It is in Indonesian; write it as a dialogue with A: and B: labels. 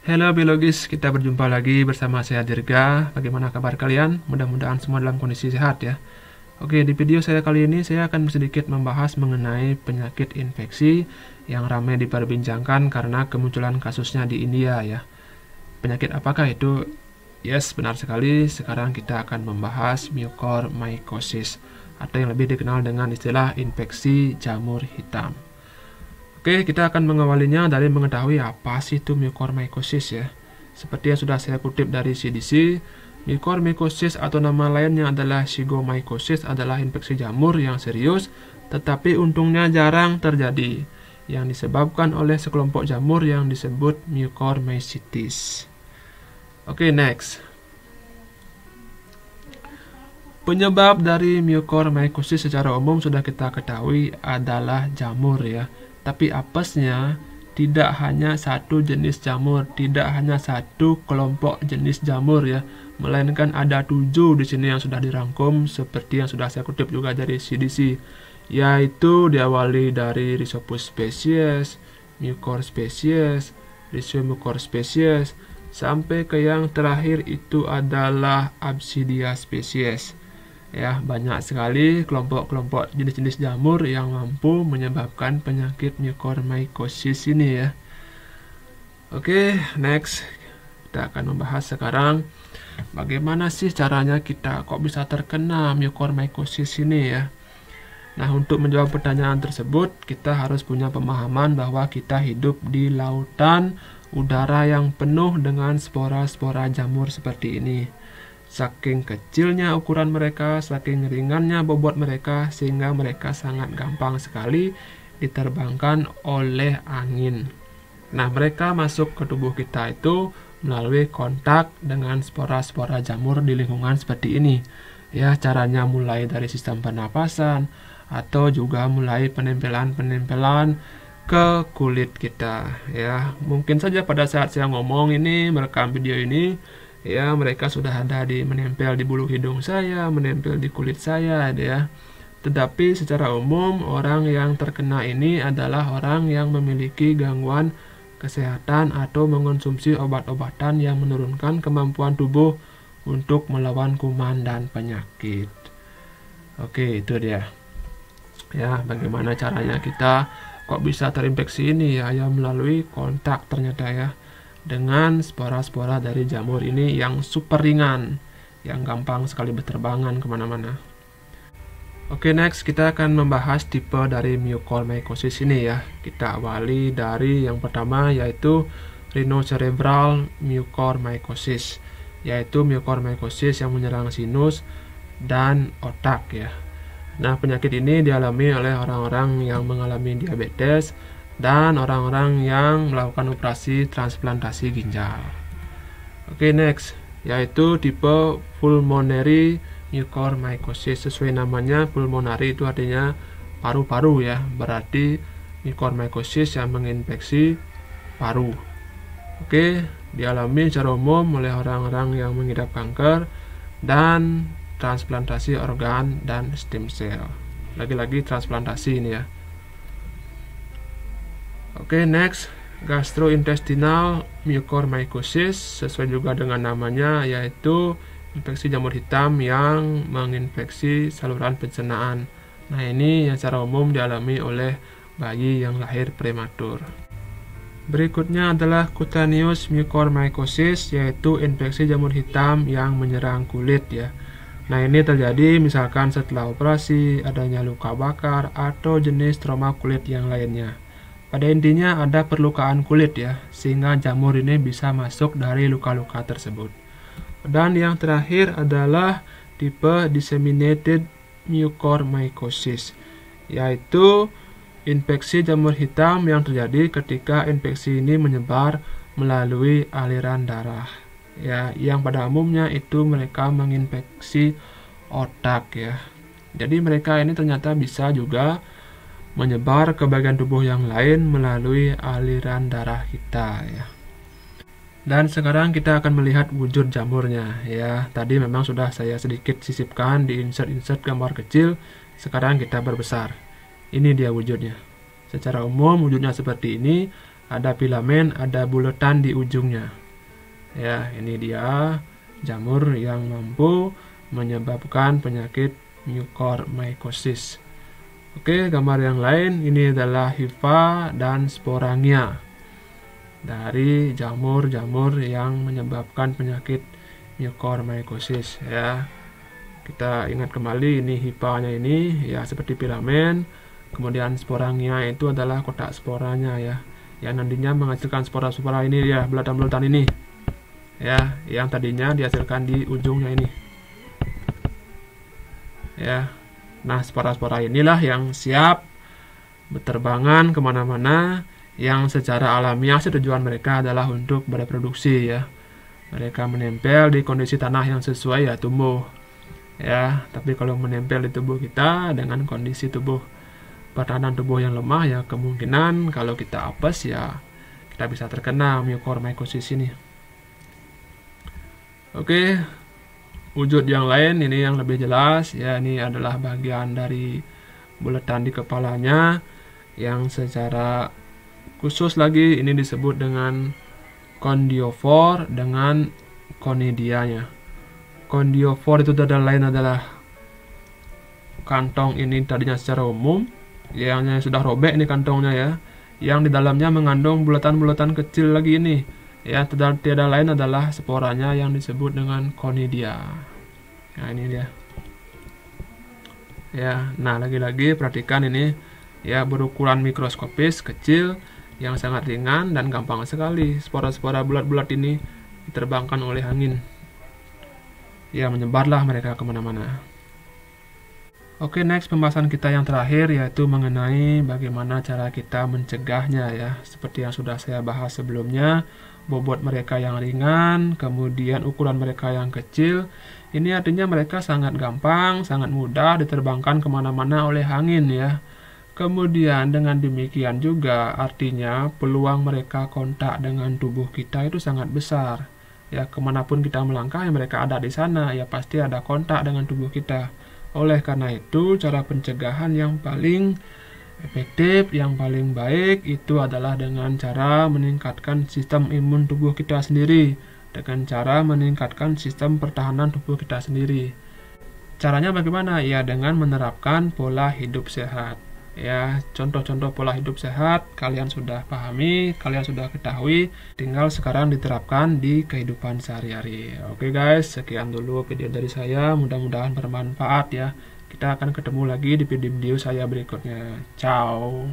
A: Halo biologis, kita berjumpa lagi bersama saya Dirga. Bagaimana kabar kalian? Mudah-mudahan semua dalam kondisi sehat ya. Oke, di video saya kali ini saya akan sedikit membahas mengenai penyakit infeksi yang ramai diperbincangkan karena kemunculan kasusnya di India ya. Penyakit apakah itu? Yes, benar sekali. Sekarang kita akan membahas mucormycosis atau yang lebih dikenal dengan istilah infeksi jamur hitam. Oke, kita akan mengawalinya dari mengetahui apa sih itu mucormycosis ya. Seperti yang sudah saya kutip dari CDC, mucormycosis atau nama lainnya adalah zygomycosis adalah infeksi jamur yang serius, tetapi untungnya jarang terjadi, yang disebabkan oleh sekelompok jamur yang disebut mucormycetes. Oke, next. Penyebab dari mucormycosis secara umum sudah kita ketahui adalah jamur ya. Tapi apesnya tidak hanya satu jenis jamur, tidak hanya satu kelompok jenis jamur ya, melainkan ada 7 di sini yang sudah dirangkum seperti yang sudah saya kutip juga dari CDC, yaitu diawali dari Rhizopus species, Mucor species, Rhizomucor species, sampai ke yang terakhir itu adalah Absidia species. Ya, banyak sekali kelompok-kelompok jenis-jenis jamur yang mampu menyebabkan penyakit mucormycosis ini ya. Oke, next. Kita akan membahas sekarang bagaimana sih caranya kita kok bisa terkena mucormycosis ini ya. Nah, untuk menjawab pertanyaan tersebut, kita harus punya pemahaman bahwa kita hidup di lautan udara yang penuh dengan spora-spora jamur seperti ini. Saking kecilnya ukuran mereka, saking ringannya bobot mereka, sehingga mereka sangat gampang sekali diterbangkan oleh angin. Nah, mereka masuk ke tubuh kita itu melalui kontak dengan spora-spora jamur di lingkungan seperti ini. Ya, caranya mulai dari sistem pernapasan atau juga mulai penempelan-penempelan ke kulit kita. Ya, mungkin saja pada saat saya ngomong ini, merekam video ini, ya mereka sudah ada menempel di bulu hidung saya, menempel di kulit saya ya. Tetapi secara umum orang yang terkena ini adalah orang yang memiliki gangguan kesehatan atau mengonsumsi obat-obatan yang menurunkan kemampuan tubuh untuk melawan kuman dan penyakit. Oke, itu dia. Ya, bagaimana caranya kita kok bisa terinfeksi ini ya? Ya melalui kontak ternyata ya, dengan spora-spora dari jamur ini yang super ringan, yang gampang sekali berterbangan kemana-mana. Oke, next kita akan membahas tipe dari mucormycosis ini ya. Kita awali dari yang pertama, yaitu rhinocerebral mucormycosis, yaitu mucormycosis yang menyerang sinus dan otak ya. Nah, penyakit ini dialami oleh orang-orang yang mengalami diabetes dan orang-orang yang melakukan operasi transplantasi ginjal. Oke, next, yaitu tipe pulmonary mucormycosis. Sesuai namanya, pulmonary itu artinya paru-paru ya, berarti mucormycosis yang menginfeksi paru. Oke, dialami secara umum oleh orang-orang yang mengidap kanker dan transplantasi organ dan stem cell. Lagi-lagi transplantasi ini ya. Oke, next, gastrointestinal mucormycosis, sesuai juga dengan namanya, yaitu infeksi jamur hitam yang menginfeksi saluran pencernaan. Nah, ini yang secara umum dialami oleh bayi yang lahir prematur. Berikutnya adalah cutaneous mucormycosis, yaitu infeksi jamur hitam yang menyerang kulit ya. Nah, ini terjadi misalkan setelah operasi, adanya luka bakar, atau jenis trauma kulit yang lainnya. Pada intinya ada perlukaan kulit ya, sehingga jamur ini bisa masuk dari luka-luka tersebut. Dan yang terakhir adalah tipe disseminated mucormycosis, yaitu infeksi jamur hitam yang terjadi ketika infeksi ini menyebar melalui aliran darah. Ya, yang pada umumnya itu mereka menginfeksi otak ya. Jadi mereka ini ternyata bisa juga menyebar ke bagian tubuh yang lain melalui aliran darah kita ya. Dan sekarang kita akan melihat wujud jamurnya ya. Tadi memang sudah saya sedikit sisipkan di insert gambar kecil. Sekarang kita berbesar. Ini dia wujudnya. Secara umum wujudnya seperti ini. ada filamen, ada buletan di ujungnya. Ya, ini dia jamur yang mampu menyebabkan penyakit mucormycosis. Oke, gambar yang lain ini adalah hifa dan sporangia dari jamur-jamur yang menyebabkan penyakit mucormycosis ya. Kita ingat kembali, ini hifanya ini ya seperti filamen, kemudian sporangia itu adalah kotak sporanya ya, yang nantinya menghasilkan spora-spora ini ya, bulatan-bulatan ini ya, yang tadinya dihasilkan di ujungnya ini ya. Nah, spora-spora inilah yang siap berterbangan kemana-mana, yang secara alamiah tujuan mereka adalah untuk bereproduksi ya. Mereka menempel di kondisi tanah yang sesuai ya tumbuh ya. Tapi kalau menempel di tubuh kita dengan kondisi tubuh pertahanan tubuh yang lemah ya, kemungkinan kalau kita apes ya kita bisa terkena mucormycosis ini. Oke, wujud yang lain ini yang lebih jelas ya, ini adalah bagian dari bulatan di kepalanya yang secara khusus lagi ini disebut dengan kondiofor dengan konidianya. Kondiofor itu lain adalah kantong ini tadinya secara umum yang sudah robek ini kantongnya ya, yang di dalamnya mengandung bulatan-bulatan kecil lagi ini ya, tiada lain adalah sporanya yang disebut dengan konidia. Nah, ini dia ya. Nah, lagi-lagi perhatikan ini ya, berukuran mikroskopis kecil yang sangat ringan dan gampang sekali spora-spora bulat-bulat ini diterbangkan oleh angin ya, menyebarlah mereka kemana-mana. Oke, next pembahasan kita yang terakhir yaitu mengenai bagaimana cara kita mencegahnya ya. Seperti yang sudah saya bahas sebelumnya, bobot mereka yang ringan, kemudian ukuran mereka yang kecil, ini artinya mereka sangat gampang, sangat mudah diterbangkan kemana-mana oleh angin ya. Kemudian dengan demikian juga artinya peluang mereka kontak dengan tubuh kita itu sangat besar ya. Kemanapun kita melangkah ya, mereka ada di sana ya, pasti ada kontak dengan tubuh kita. Oleh karena itu, cara pencegahan yang paling efektif, yang paling baik itu adalah dengan cara meningkatkan sistem imun tubuh kita sendiri, dengan cara meningkatkan sistem pertahanan tubuh kita sendiri. Caranya bagaimana? Ya, dengan menerapkan pola hidup sehat. Ya, contoh-contoh pola hidup sehat kalian sudah pahami, kalian sudah ketahui, tinggal sekarang diterapkan di kehidupan sehari-hari. Oke guys, sekian dulu video dari saya, mudah-mudahan bermanfaat ya. Kita akan ketemu lagi di video saya berikutnya. Ciao.